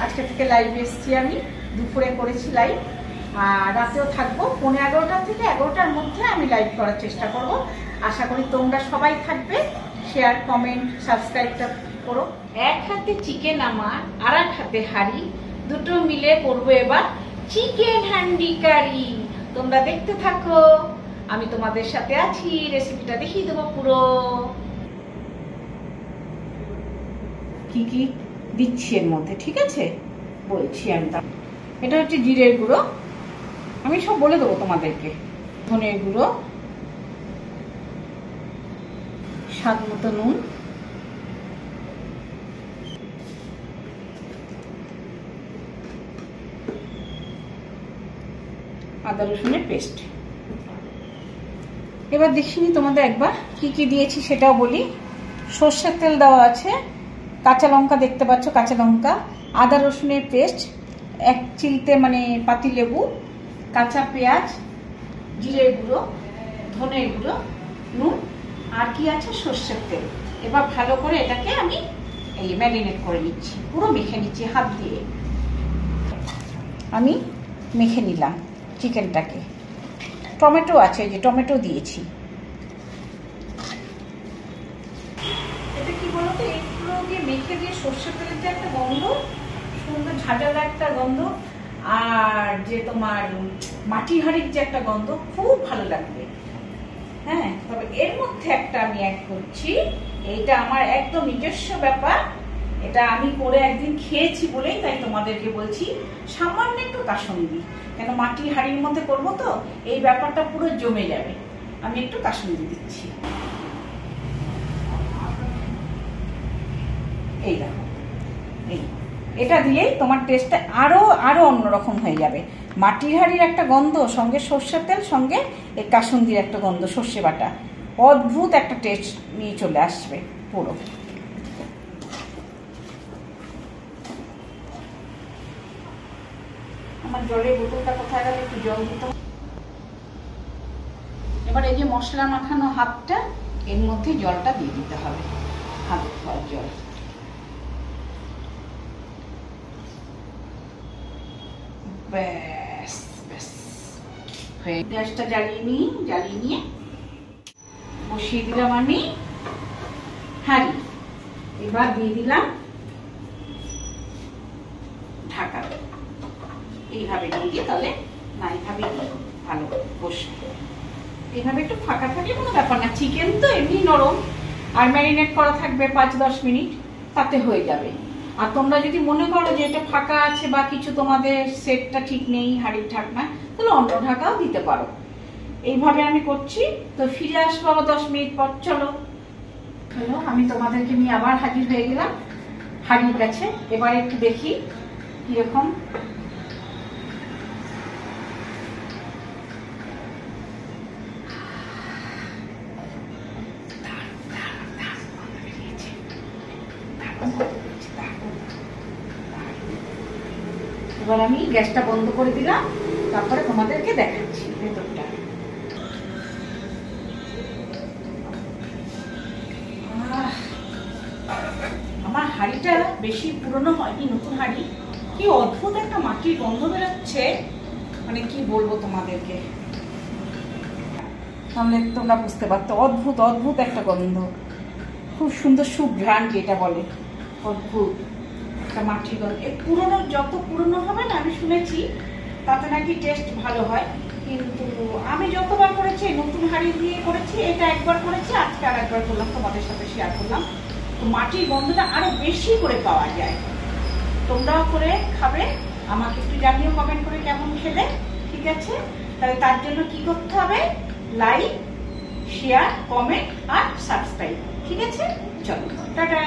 আজকে থেকে লাইভে এসেছি, আমি দুপুরে করেছি লাইভ, আর রাতেও থাকবো 11:30 থেকে 11টার মধ্যে আমি লাইভ করার চেষ্টা করব। আশা করি তোমরা সবাই থাকবে। শেয়ার, কমেন্ট, সাবস্ক্রাইবটা করো। এক হাতে চিকেন আমার, আর এক হাতে হাঁড়ি, দুটো মিলে করবো এবার চিকেন হান্ডি কারি। তোমরা দেখতে থাকো, আমি তোমাদের সাথে আছি, রেসিপিটা দেখিয়ে দেবো পুরো। কি কি দিচ্ছি এর মধ্যে, ঠিক আছে বলছি আমি। এটা হচ্ছে জিরের গুঁড়ো, আমি সব বলে দেবো তোমাদেরকে। ধনের গুঁড়ো, স্বাদ মতো নুন, আদা রসুনের পেস্ট। এবার দেখিনি তোমাদের একবার কি কি দিয়েছি সেটাও বলি। সর্ষের তেল দেওয়া আছে, কাঁচা লঙ্কা দেখতে পাচ্ছ, কাঁচা লঙ্কা, আদা রসুনের পেস্ট, এক চিলতে মানে পাতিলেবু, কাঁচা পেঁয়াজ, জিরের গুঁড়ো, ধনের গুঁড়ো, নুন, আর কি আছে সর্ষের তেল। এবার ভালো করে এটাকে আমি এই ম্যারিনেট করে নিচ্ছি, পুরো মেখে নিচ্ছি হাত দিয়ে। আমি মেখে নিলাম চিকেনটাকে। টমেটো আছে, যে টমেটো দিয়েছি। এটা কি বলতো, এগুলো দিয়ে মেখে দিয়ে সর্ষের তেলের যে একটা গন্ধ, সুন্দর ঝাঁঝালো একটা গন্ধ, আর যে তোমার মাটি হাঁড়ির যে একটা গন্ধ, খুব ভালো লাগবে। হ্যাঁ, তবে এর মধ্যে একটা আমি অ্যাড করছি, এইটা আমার একদম নিজস্ব ব্যাপার, এটা আমি করে একদিন খেয়েছি বলেই তাই তোমাদেরকে বলছি। সামান্য একটু কাসুন্দি, কেন মাটির হাঁড়ির মধ্যে করবো তো, এই ব্যাপারটা পুরো জমে যাবে। আমি একটু কাসুন্দি দিচ্ছি, এই দেখো, এই এটা দিলেই তোমার টেস্টটা আরো আরো অন্যরকম হয়ে যাবে। মাটির হাঁড়ির একটা গন্ধ, সঙ্গে সর্ষের তেল, সঙ্গে এই কাসুন্দির একটা গন্ধ, সর্ষে বাটা, অদ্ভুত একটা টেস্ট নিয়ে চলে আসবে পুরো। আমার জলের বোতলটা কোথায় গেল, একটু জল দিতে। এবার এই যে মশলা মাখানো হাতটা, এর মধ্যে জলটা দিয়ে দিতে হবে, হাত ধোয়ার জল। ব্যাস ব্যাস, গ্যাসটা জ্বালিয়ে নিয়ে বসিয়ে দিলাম আমি হাঁড়ি। এবার দিয়ে দিলাম ঢাকা, এইভাবে দিয়ে, তাহলে না এইভাবে ভালো বসবে। এইভাবে একটু ফাঁকা থাকলে কোনো ব্যাপার না, চিকেন তো এমনি নরম, আর ম্যারিনেট করা থাকবে 5-10 মিনিট, তাতে হয়ে যাবে। আর তোমরা যদি মনে করো যে এটা ফাঁকা আছে বা কিছু, তোমাদের সেটটা ঠিক নেই হাঁড়ির ঢাকনা, তাহলে অন্য ঢাকাও দিতে পারো। এইভাবে আমি করছি। তো ফিরে আসবো আবার 10 মিনিট পর। চলো, আমি তোমাদেরকে নিয়ে আবার হাজির হয়ে গেলাম হাঁড়ির কাছে। এবার একটু দেখি কিরকম। এবার আমি গ্যাসটা বন্ধ করে দিলাম, তারপরে তোমাদেরকে দেখাচ্ছি ভেতরটা। আমার হাঁড়িটা বেশি পুরনো হয়নি, নতুন হাঁড়ি। কি অদ্ভুত একটা মাটির গন্ধ বেরোচ্ছে, মানে কি বলবো তোমাদেরকে, তাহলে তোমরা বুঝতে পারতো। অদ্ভুত অদ্ভুত একটা গন্ধ, খুব সুন্দর সুঘ্রাণ যেটা বলে, অদ্ভুত একটা মাটির গন্ধ। এর পুরনো, যত পুরনো হবে না, আমি শুনেছি তাতে নাকি টেস্ট ভালো হয়। কিন্তু আমি যতবার করেছি নতুন হাঁড়ি দিয়ে করেছি, এটা একবার করেছি, আজকে আর একবার করলাম, তোমাদের সাথে শেয়ার করলাম। তো মাটির গন্ধটা আরো বেশি করে পাওয়া যায়। তোমরাও করে খাবে, আমাকে একটু জানিও কমেন্ট করে কেমন খেলে, ঠিক আছে? তাহলে তার জন্য কি করতে হবে, লাইক, শেয়ার, কমেন্ট আর সাবস্ক্রাইব, ঠিক আছে? চলো, টাটা।